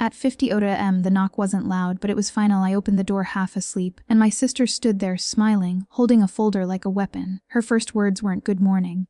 At 50 a.m. the knock wasn't loud, but it was final. I opened the door half asleep, and my sister stood there smiling, holding a folder like a weapon. Her first words weren't "good morning."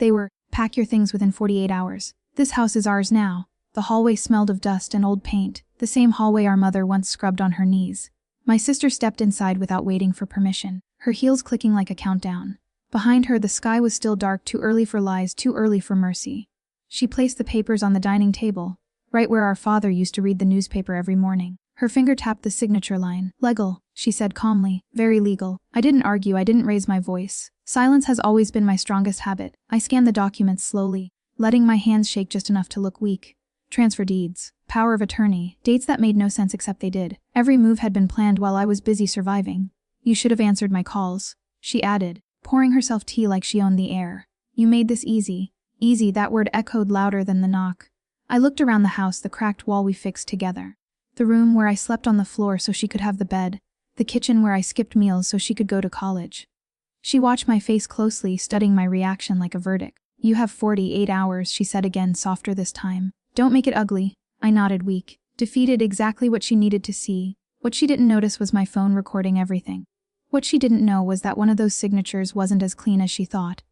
They were, "Pack your things within 48 hours. This house is ours now." The hallway smelled of dust and old paint, the same hallway our mother once scrubbed on her knees. My sister stepped inside without waiting for permission, her heels clicking like a countdown. Behind her, the sky was still dark, too early for lies, too early for mercy. She placed the papers on the dining table, right where our father used to read the newspaper every morning. Her finger tapped the signature line. "Legal," she said calmly. "Very legal." I didn't argue, I didn't raise my voice. Silence has always been my strongest habit. I scanned the documents slowly, letting my hands shake just enough to look weak. Transfer deeds, power of attorney, dates that made no sense except they did. Every move had been planned while I was busy surviving. "You should have answered my calls," she added, pouring herself tea like she owned the air. "You made this easy." Easy, that word echoed louder than the knock. I looked around the house, the cracked wall we fixed together. The room where I slept on the floor so she could have the bed. The kitchen where I skipped meals so she could go to college. She watched my face closely, studying my reaction like a verdict. "You have 48 hours, she said again, softer this time. "Don't make it ugly." I nodded, weak, defeated, exactly what she needed to see. What she didn't notice was my phone recording everything. What she didn't know was that one of those signatures wasn't as clean as she thought.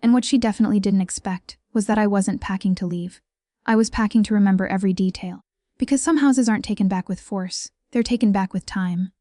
And what she definitely didn't expect was that I wasn't packing to leave. I was packing to remember every detail. Because some houses aren't taken back with force, they're taken back with time.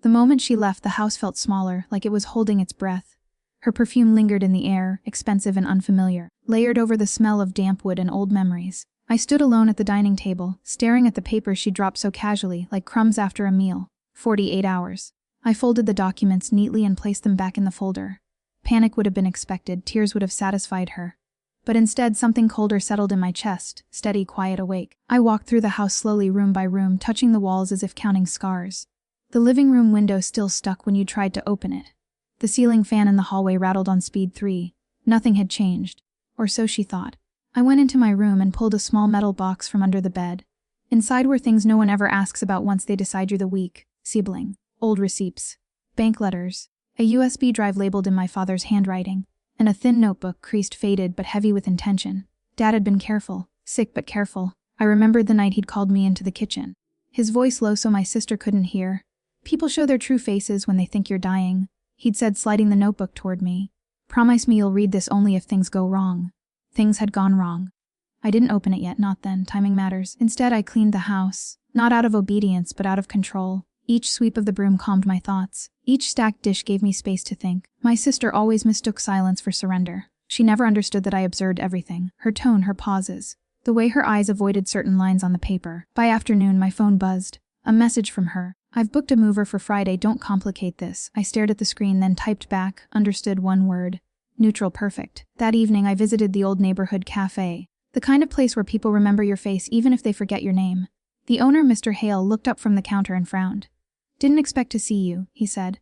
The moment she left, the house felt smaller, like it was holding its breath. Her perfume lingered in the air, expensive and unfamiliar, layered over the smell of damp wood and old memories. I stood alone at the dining table, staring at the papers she dropped so casually, like crumbs after a meal. 48 hours. I folded the documents neatly and placed them back in the folder. Panic would have been expected, tears would have satisfied her. But instead, something colder settled in my chest, steady, quiet, awake. I walked through the house slowly, room by room, touching the walls as if counting scars. The living room window still stuck when you tried to open it. The ceiling fan in the hallway rattled on speed 3. Nothing had changed. Or so she thought. I went into my room and pulled a small metal box from under the bed. Inside were things no one ever asks about once they decide you're the weak. Sibling. Old receipts. Bank letters. A USB drive labeled in my father's handwriting. And a thin notebook, creased, faded, but heavy with intention. Dad had been careful. Sick but careful. I remembered the night he'd called me into the kitchen. His voice low so my sister couldn't hear. "People show their true faces when they think you're dying," he'd said, sliding the notebook toward me. "Promise me you'll read this only if things go wrong." Things had gone wrong. I didn't open it yet, not then, timing matters. Instead, I cleaned the house. Not out of obedience, but out of control. Each sweep of the broom calmed my thoughts. Each stacked dish gave me space to think. My sister always mistook silence for surrender. She never understood that I observed everything. Her tone, her pauses. The way her eyes avoided certain lines on the paper. By afternoon, my phone buzzed. A message from her. "I've booked a mover for Friday, don't complicate this." I stared at the screen, then typed back, understood one word. Neutral, perfect. That evening, I visited the old neighborhood cafe. The kind of place where people remember your face even if they forget your name. The owner, Mr. Hale, looked up from the counter and frowned. "Didn't expect to see you," he said.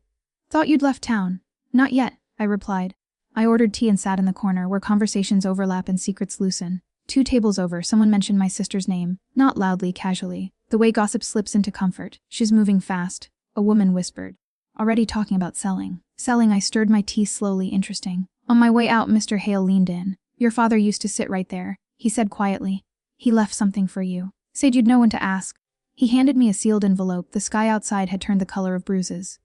"Thought you'd left town." "Not yet," I replied. I ordered tea and sat in the corner, where conversations overlap and secrets loosen. 2 tables over, someone mentioned my sister's name, not loudly, casually. The way gossip slips into comfort. "She's moving fast," a woman whispered. Already talking about selling. Selling, I stirred my tea slowly, interesting. On my way out, Mr. Hale leaned in. "Your father used to sit right there," he said quietly. "He left something for you. Said you'd know when to ask." He handed me a sealed envelope. The sky outside had turned the color of bruises.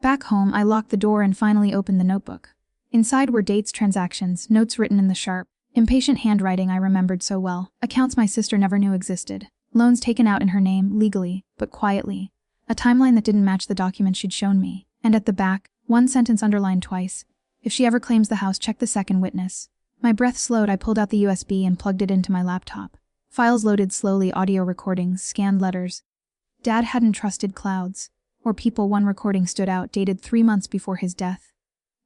Back home, I locked the door and finally opened the notebook. Inside were dates, transactions, notes written in the sharp, impatient handwriting I remembered so well, accounts my sister never knew existed, loans taken out in her name, legally, but quietly, a timeline that didn't match the documents she'd shown me, and at the back, one sentence underlined twice. "If she ever claims the house, check the second witness." My breath slowed. I pulled out the USB and plugged it into my laptop. Files loaded slowly, audio recordings, scanned letters. Dad hadn't trusted clouds. Or people. One recording stood out, dated 3 months before his death.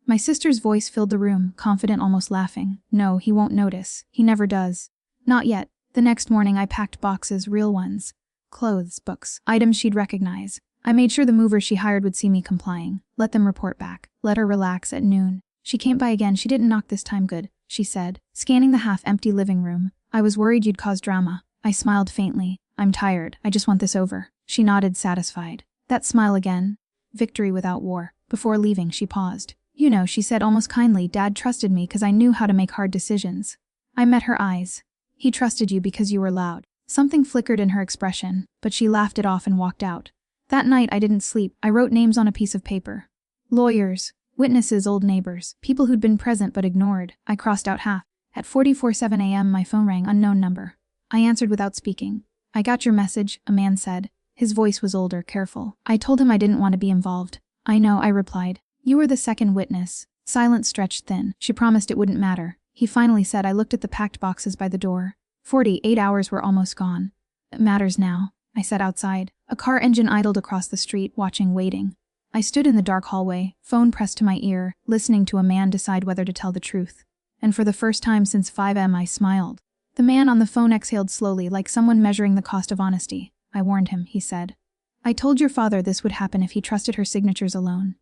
My sister's voice filled the room, confident, almost laughing. "No, he won't notice. He never does." Not yet. The next morning I packed boxes, real ones. Clothes, books, items she'd recognize. I made sure the movers she hired would see me complying. Let them report back. Let her relax. At noon, she came by again. "She didn't knock this time, good," she said, scanning the half-empty living room. "I was worried you'd cause drama." I smiled faintly. "I'm tired. I just want this over." She nodded, satisfied. That smile again. Victory without war. Before leaving, she paused. "You know," she said almost kindly, "Dad trusted me because I knew how to make hard decisions." I met her eyes. "He trusted you because you were loud." Something flickered in her expression, but she laughed it off and walked out. That night I didn't sleep. I wrote names on a piece of paper. Lawyers, witnesses, old neighbors, people who'd been present but ignored. I crossed out half. At 4:47 a.m. my phone rang, unknown number. I answered without speaking. "I got your message," a man said. His voice was older, careful. I told him I didn't want to be involved. "I know," I replied. "You were the second witness." Silence stretched thin. She promised it wouldn't matter. He finally said. I looked at the packed boxes by the door. 48 hours were almost gone. "It matters now," I said outside. A car engine idled across the street, watching, waiting. I stood in the dark hallway, phone pressed to my ear, listening to a man decide whether to tell the truth. And for the first time since 5 a.m. I smiled. The man on the phone exhaled slowly, like someone measuring the cost of honesty. "I warned him," he said. "I told your father this would happen if he trusted her signatures alone."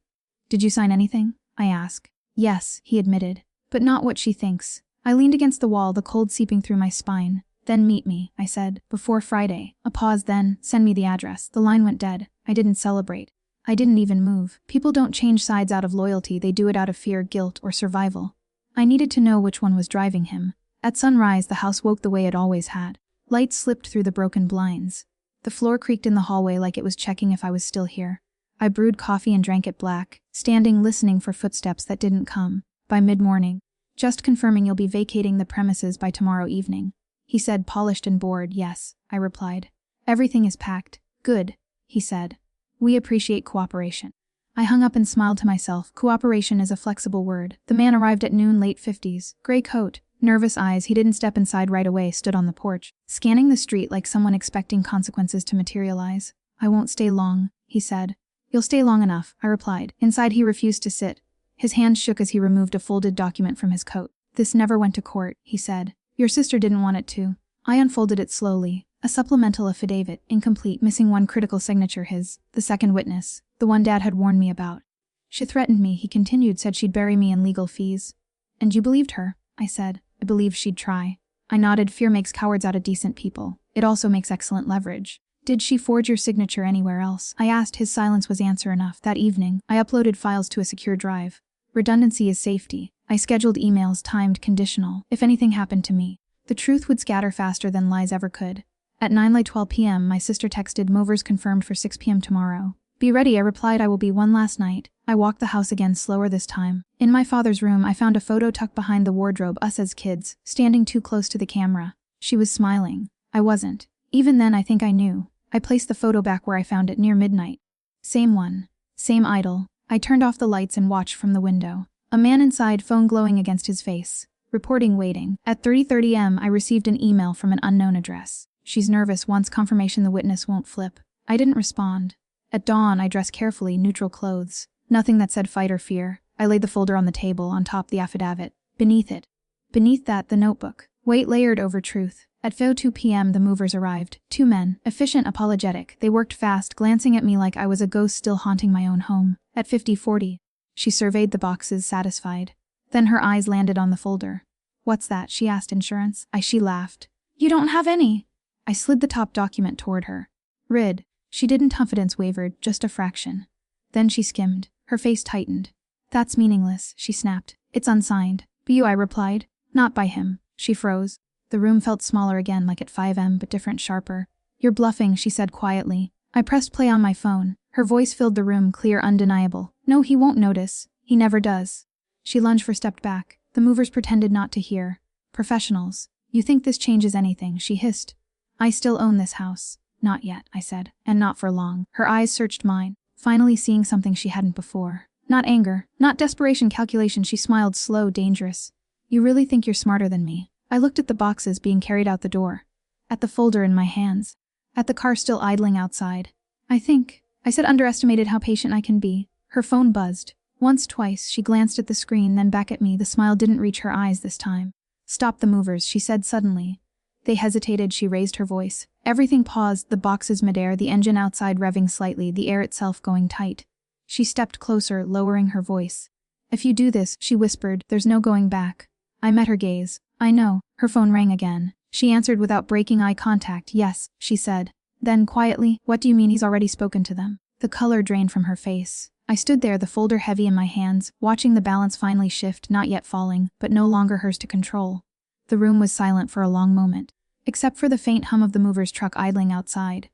"Did you sign anything?" I asked. "Yes," he admitted. "But not what she thinks." I leaned against the wall, the cold seeping through my spine. "Then meet me," I said, "before Friday." A pause, then, "Send me the address." The line went dead. I didn't celebrate. I didn't even move. People don't change sides out of loyalty, they do it out of fear, guilt, or survival. I needed to know which one was driving him. At sunrise, the house woke the way it always had. Light slipped through the broken blinds. The floor creaked in the hallway like it was checking if I was still here. I brewed coffee and drank it black, standing listening for footsteps that didn't come. By mid-morning, "Just confirming you'll be vacating the premises by tomorrow evening." He said, polished and bored. "Yes," I replied. "Everything is packed." "Good," he said. "We appreciate cooperation." I hung up and smiled to myself. Cooperation is a flexible word. The man arrived at noon, late 50s. Gray coat, nervous eyes. He didn't step inside right away, stood on the porch, scanning the street like someone expecting consequences to materialize. "I won't stay long," he said. "You'll stay long enough," I replied. Inside he refused to sit. His hands shook as he removed a folded document from his coat. "This never went to court," he said. "Your sister didn't want it to." I unfolded it slowly. A supplemental affidavit, incomplete, missing one critical signature, his, the second witness, the one Dad had warned me about. "She threatened me," he continued, "said she'd bury me in legal fees." "And you believed her?" I said. "I believed she'd try." I nodded. Fear makes cowards out of decent people. It also makes excellent leverage. "Did she forge your signature anywhere else?" I asked. His silence was answer enough. That evening, I uploaded files to a secure drive. Redundancy is safety. I scheduled emails, timed, conditional. If anything happened to me, the truth would scatter faster than lies ever could. At 9:12 p.m., my sister texted, "Movers confirmed for 6 p.m. tomorrow." "Be ready," I replied. "I will be one last night." I walked the house again, slower this time. In my father's room, I found a photo tucked behind the wardrobe, us as kids, standing too close to the camera. She was smiling. I wasn't. Even then, I think I knew. I placed the photo back where I found it, near midnight. Same one. Same idol. I turned off the lights and watched from the window. A man inside, phone glowing against his face. Reporting waiting. At 3:30 am, I received an email from an unknown address. "She's nervous, wants confirmation the witness won't flip." I didn't respond. At dawn, I dressed carefully, neutral clothes. Nothing that said fight or fear. I laid the folder on the table, on top the affidavit. Beneath it. Beneath that, the notebook. Weight layered over truth. At 4:02 p.m. the movers arrived. 2 men, efficient, apologetic. They worked fast, glancing at me like I was a ghost still haunting my own home. At 50:40, she surveyed the boxes, satisfied. Then her eyes landed on the folder. "What's that?" she asked. "Insurance?" She laughed. "You don't have any." I slid the top document toward her. "Rid." She didn't. Confidence wavered, just a fraction. Then she skimmed. Her face tightened. "That's meaningless," she snapped. "It's unsigned." "But you," I replied. "Not by him." She froze. The room felt smaller again, like at 5 am, but different, sharper. "You're bluffing," she said quietly. I pressed play on my phone. Her voice filled the room, clear, undeniable. "No, he won't notice. He never does." She lunged for stepped back. The movers pretended not to hear. "Professionals. You think this changes anything?" she hissed. "I still own this house." "Not yet," I said. "And not for long." Her eyes searched mine, finally seeing something she hadn't before. Not anger, not desperation, calculation. She smiled, slow, dangerous. "You really think you're smarter than me?" I looked at the boxes being carried out the door. At the folder in my hands. At the car still idling outside. I said, underestimated how patient I can be." Her phone buzzed. Once, twice, she glanced at the screen, then back at me. The smile didn't reach her eyes this time. "Stop the movers," she said suddenly. They hesitated. She raised her voice. Everything paused, the boxes midair, the engine outside revving slightly, the air itself going tight. She stepped closer, lowering her voice. "If you do this," she whispered, "there's no going back." I met her gaze. "I know." Her phone rang again. She answered without breaking eye contact. "Yes," she said. Then, quietly, "What do you mean he's already spoken to them?" The color drained from her face. I stood there, the folder heavy in my hands, watching the balance finally shift, not yet falling, but no longer hers to control. The room was silent for a long moment. except for the faint hum of the mover's truck idling outside.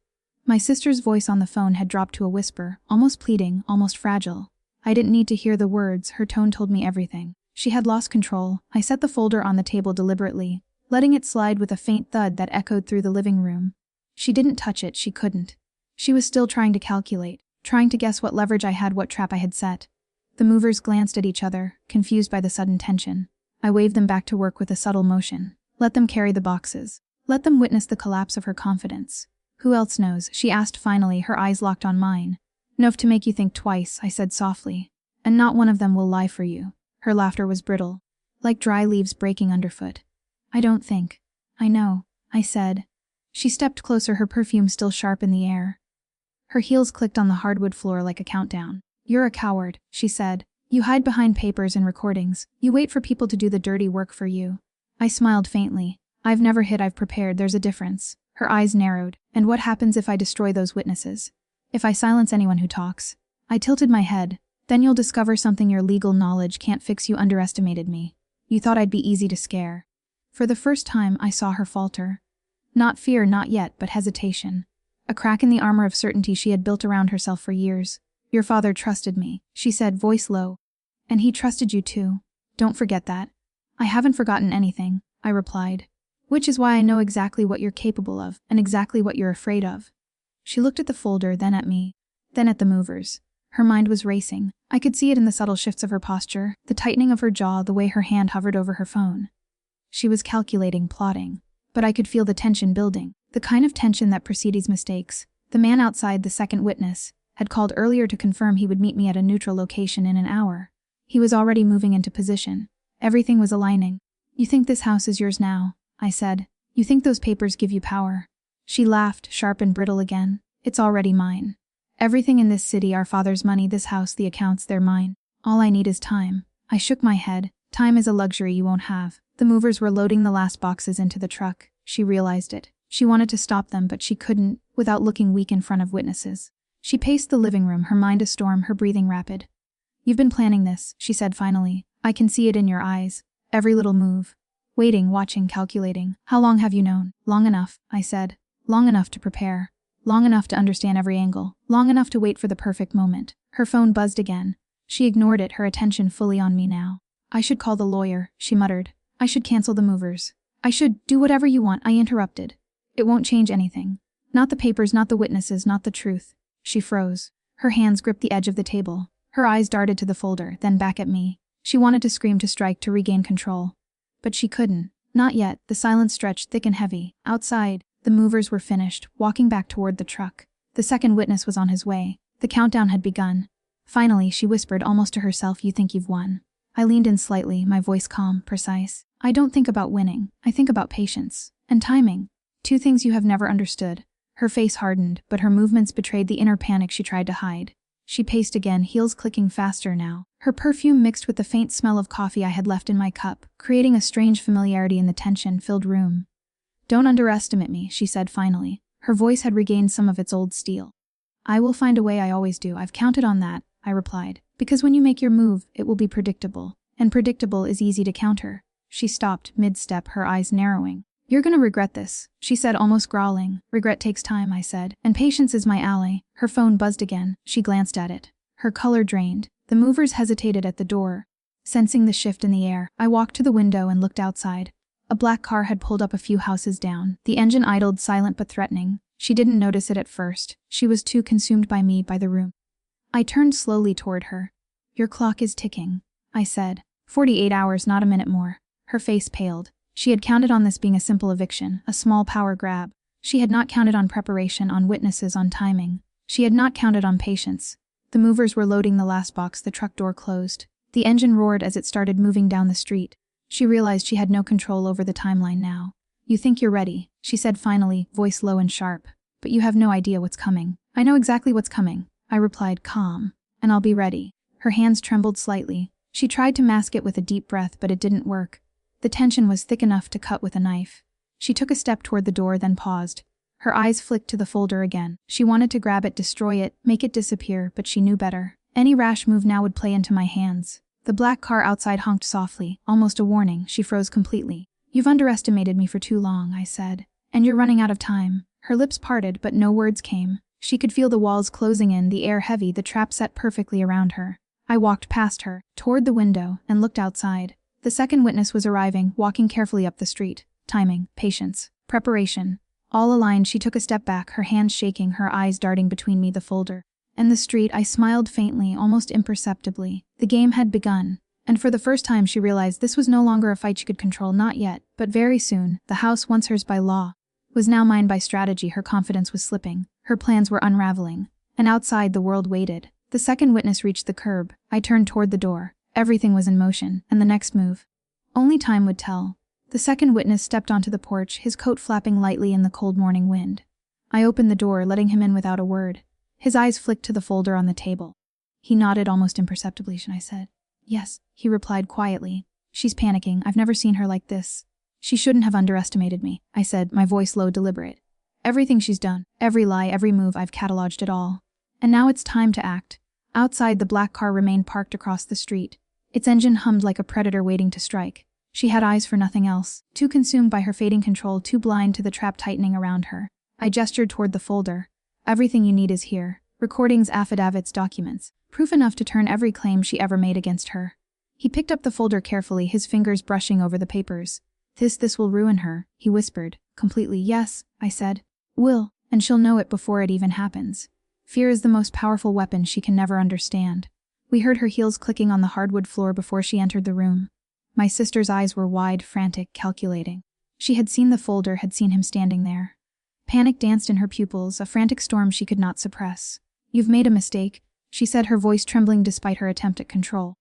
My sister's voice on the phone had dropped to a whisper, almost pleading, almost fragile. I didn't need to hear the words, her tone told me everything. She had lost control. I set the folder on the table deliberately, letting it slide with a faint thud that echoed through the living room. She didn't touch it, she couldn't. She was still trying to calculate, trying to guess what leverage I had, what trap I had set. The movers glanced at each other, confused by the sudden tension. I waved them back to work with a subtle motion. Let them carry the boxes. Let them witness the collapse of her confidence. Who else knows? She asked finally, her eyes locked on mine. Enough to make you think twice, I said softly. And not one of them will lie for you. Her laughter was brittle, like dry leaves breaking underfoot. I don't think. I know, I said. She stepped closer, her perfume still sharp in the air. Her heels clicked on the hardwood floor like a countdown. You're a coward, she said. You hide behind papers and recordings. You wait for people to do the dirty work for you. I smiled faintly. I've never hid, I've prepared, there's a difference. Her eyes narrowed. And what happens if I destroy those witnesses? If I silence anyone who talks? I tilted my head. Then you'll discover something your legal knowledge can't fix. You underestimated me. You thought I'd be easy to scare. For the first time, I saw her falter. Not fear, not yet, but hesitation. A crack in the armor of certainty she had built around herself for years. Your father trusted me, she said, voice low. And he trusted you too. Don't forget that. I haven't forgotten anything, I replied. Which is why I know exactly what you're capable of, and exactly what you're afraid of. She looked at the folder, then at me, then at the movers. Her mind was racing. I could see it in the subtle shifts of her posture, the tightening of her jaw, the way her hand hovered over her phone. She was calculating, plotting. But I could feel the tension building, the kind of tension that precedes mistakes. The man outside, the second witness, had called earlier to confirm he would meet me at a neutral location in an hour. He was already moving into position. Everything was aligning. You think this house is yours now, I said. You think those papers give you power? She laughed, sharp and brittle again. It's already mine. Everything in this city, our father's money, this house, the accounts, they're mine. All I need is time. I shook my head. Time is a luxury you won't have. The movers were loading the last boxes into the truck. She realized it. She wanted to stop them, but she couldn't, without looking weak in front of witnesses. She paced the living room, her mind a storm, her breathing rapid. You've been planning this, she said finally. I can see it in your eyes. Every little move. Waiting, watching, calculating. How long have you known? Long enough, I said. Long enough to prepare. Long enough to understand every angle. Long enough to wait for the perfect moment. Her phone buzzed again. She ignored it, her attention fully on me now. I should call the lawyer, she muttered. I should cancel the movers. I should do whatever you want, I interrupted. It won't change anything. Not the papers, not the witnesses, not the truth. She froze. Her hands gripped the edge of the table. Her eyes darted to the folder, then back at me. She wanted to scream, to strike, to regain control. But she couldn't. Not yet. The silence stretched thick and heavy. Outside, the movers were finished, walking back toward the truck. The second witness was on his way. The countdown had begun. Finally, she whispered almost to herself, you think you've won. I leaned in slightly, my voice calm, precise. I don't think about winning. I think about patience. And timing. Two things you have never understood. Her face hardened, but her movements betrayed the inner panic she tried to hide. She paced again, heels clicking faster now. Her perfume mixed with the faint smell of coffee I had left in my cup, creating a strange familiarity in the tension-filled room. Don't underestimate me, she said finally. Her voice had regained some of its old steel. I will find a way, I always do. I've counted on that, I replied. Because when you make your move, it will be predictable. And predictable is easy to counter. She stopped, mid-step, her eyes narrowing. You're gonna regret this, she said, almost growling. Regret takes time, I said. And patience is my ally. Her phone buzzed again. She glanced at it. Her color drained. The movers hesitated at the door. Sensing the shift in the air, I walked to the window and looked outside. A black car had pulled up a few houses down. The engine idled, silent but threatening. She didn't notice it at first. She was too consumed by me, by the room. I turned slowly toward her. Your clock is ticking, I said. 48 hours, not a minute more. Her face paled. She had counted on this being a simple eviction, a small power grab. She had not counted on preparation, on witnesses, on timing. She had not counted on patience. The movers were loading the last box, the truck door closed. The engine roared as it started moving down the street. She realized she had no control over the timeline now. You think you're ready, she said finally, voice low and sharp. But you have no idea what's coming. I know exactly what's coming, I replied, calm. And I'll be ready. Her hands trembled slightly. She tried to mask it with a deep breath, but it didn't work. The tension was thick enough to cut with a knife. She took a step toward the door, then paused. Her eyes flicked to the folder again. She wanted to grab it, destroy it, make it disappear, but she knew better. Any rash move now would play into my hands. The black car outside honked softly, almost a warning. She froze completely. You've underestimated me for too long, I said. And you're running out of time. Her lips parted, but no words came. She could feel the walls closing in, the air heavy, the trap set perfectly around her. I walked past her, toward the window, and looked outside. The second witness was arriving, walking carefully up the street. Timing, patience, preparation. All aligned, she took a step back, her hands shaking, her eyes darting between me, the folder, and the street. I smiled faintly, almost imperceptibly. The game had begun. And for the first time she realized this was no longer a fight she could control, not yet, but very soon. The house, once hers by law, was now mine by strategy. Her confidence was slipping. Her plans were unraveling. And outside, the world waited. The second witness reached the curb. I turned toward the door. Everything was in motion, and the next move, only time would tell. The second witness stepped onto the porch, his coat flapping lightly in the cold morning wind. I opened the door, letting him in without a word. His eyes flicked to the folder on the table. He nodded almost imperceptibly, I said. Yes, he replied quietly. She's panicking. I've never seen her like this. She shouldn't have underestimated me, I said, my voice low, deliberate. Everything she's done, every lie, every move, I've cataloged it all. And now it's time to act. Outside, the black car remained parked across the street. Its engine hummed like a predator waiting to strike. She had eyes for nothing else, too consumed by her fading control, too blind to the trap tightening around her. I gestured toward the folder. Everything you need is here. Recordings, affidavits, documents. Proof enough to turn every claim she ever made against her. He picked up the folder carefully, his fingers brushing over the papers. This will ruin her, he whispered. Completely. Yes, I said. Will, and she'll know it before it even happens. Fear is the most powerful weapon she can never understand. We heard her heels clicking on the hardwood floor before she entered the room. My sister's eyes were wide, frantic, calculating. She had seen the folder, had seen him standing there. Panic danced in her pupils, a frantic storm she could not suppress. You've made a mistake, she said, her voice trembling despite her attempt at control.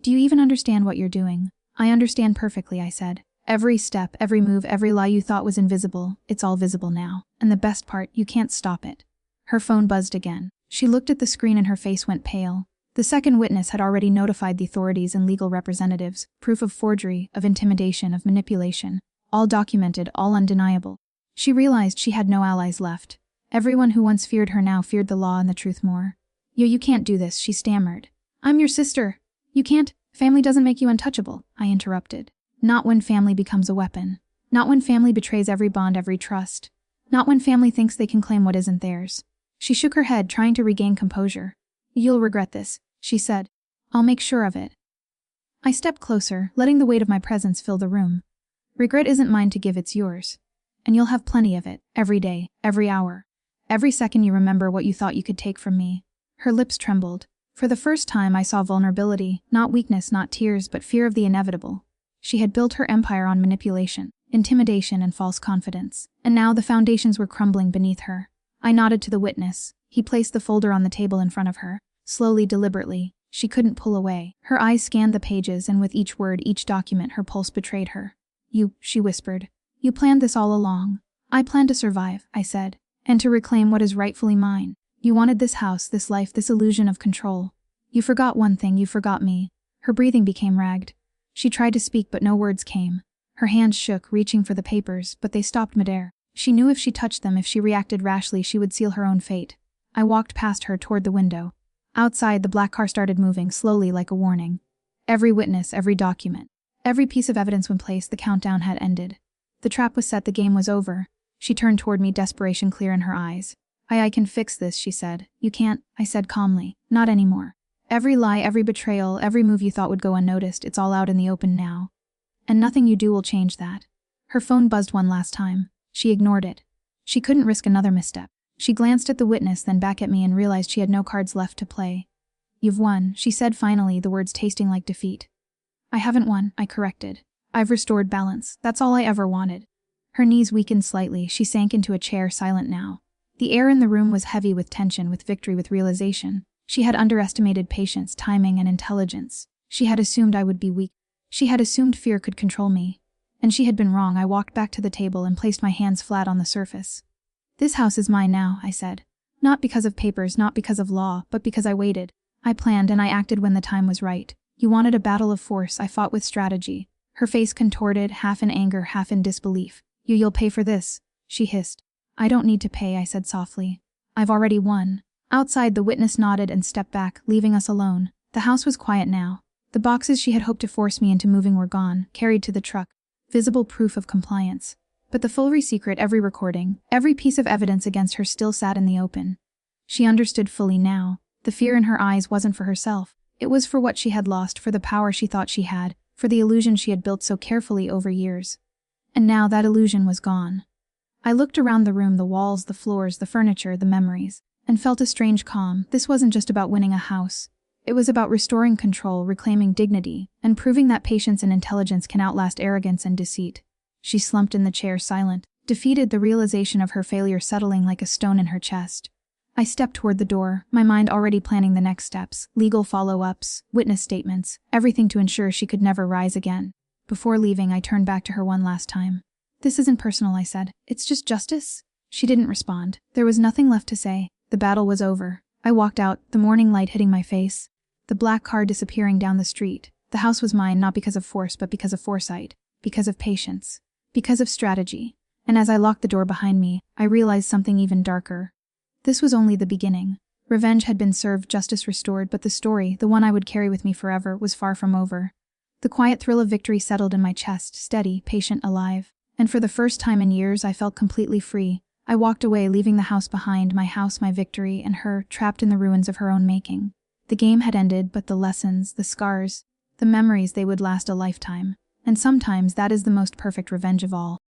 Do you even understand what you're doing? I understand perfectly, I said. Every step, every move, every lie you thought was invisible, it's all visible now. And the best part, you can't stop it. Her phone buzzed again. She looked at the screen and her face went pale. The second witness had already notified the authorities and legal representatives. Proof of forgery, of intimidation, of manipulation. All documented, all undeniable. She realized she had no allies left. Everyone who once feared her now feared the law and the truth more. You can't do this, she stammered. I'm your sister. You can't. Family doesn't make you untouchable, I interrupted. Not when family becomes a weapon. Not when family betrays every bond, every trust. Not when family thinks they can claim what isn't theirs. She shook her head, trying to regain composure. You'll regret this, she said. I'll make sure of it. I stepped closer, letting the weight of my presence fill the room. Regret isn't mine to give, it's yours. And you'll have plenty of it, every day, every hour. Every second you remember what you thought you could take from me. Her lips trembled. For the first time I saw vulnerability, not weakness, not tears, but fear of the inevitable. She had built her empire on manipulation, intimidation, and false confidence. And now the foundations were crumbling beneath her. I nodded to the witness. He placed the folder on the table in front of her. Slowly, deliberately. She couldn't pull away. Her eyes scanned the pages, and with each word, each document, her pulse betrayed her. She whispered. You planned this all along. I planned to survive, I said, and to reclaim what is rightfully mine. You wanted this house, this life, this illusion of control. You forgot one thing, you forgot me. Her breathing became ragged. She tried to speak, but no words came. Her hands shook, reaching for the papers, but they stopped midair. She knew if she touched them, if she reacted rashly, she would seal her own fate. I walked past her toward the window. Outside, the black car started moving, slowly like a warning. Every witness, every document, every piece of evidence when placed, the countdown had ended. The trap was set, the game was over. She turned toward me, desperation clear in her eyes. I can fix this, she said. You can't, I said calmly. Not anymore. Every lie, every betrayal, every move you thought would go unnoticed, it's all out in the open now. And nothing you do will change that. Her phone buzzed one last time. She ignored it. She couldn't risk another misstep. She glanced at the witness, then back at me, and realized she had no cards left to play. You've won, she said finally, the words tasting like defeat. I haven't won, I corrected. I've restored balance. That's all I ever wanted. Her knees weakened slightly. She sank into a chair, silent now. The air in the room was heavy with tension, with victory, with realization. She had underestimated patience, timing, and intelligence. She had assumed I would be weak. She had assumed fear could control me. And she had been wrong. I walked back to the table and placed my hands flat on the surface. This house is mine now, I said. Not because of papers, not because of law, but because I waited. I planned and I acted when the time was right. You wanted a battle of force, I fought with strategy. Her face contorted, half in anger, half in disbelief. You'll pay for this, she hissed. I don't need to pay, I said softly. I've already won. Outside, the witness nodded and stepped back, leaving us alone. The house was quiet now. The boxes she had hoped to force me into moving were gone, carried to the truck. Visible proof of compliance. But the full secret, every recording, every piece of evidence against her still sat in the open. She understood fully now. The fear in her eyes wasn't for herself. It was for what she had lost, for the power she thought she had, for the illusion she had built so carefully over years. And now that illusion was gone. I looked around the room, the walls, the floors, the furniture, the memories, and felt a strange calm. This wasn't just about winning a house. It was about restoring control, reclaiming dignity, and proving that patience and intelligence can outlast arrogance and deceit. She slumped in the chair, silent, defeated, the realization of her failure settling like a stone in her chest. I stepped toward the door, my mind already planning the next steps, legal follow-ups, witness statements, everything to ensure she could never rise again. Before leaving, I turned back to her one last time. "This isn't personal," I said. "It's just justice." She didn't respond. There was nothing left to say. The battle was over. I walked out, the morning light hitting my face, the black car disappearing down the street. The house was mine, not because of force, but because of foresight, because of patience, because of strategy. And as I locked the door behind me, I realized something even darker. This was only the beginning. Revenge had been served, justice restored, but the story, the one I would carry with me forever, was far from over. The quiet thrill of victory settled in my chest, steady, patient, alive. And for the first time in years, I felt completely free. I walked away, leaving the house behind, my house, my victory, and her, trapped in the ruins of her own making. The game had ended, but the lessons, the scars, the memories, they would last a lifetime. And sometimes that is the most perfect revenge of all.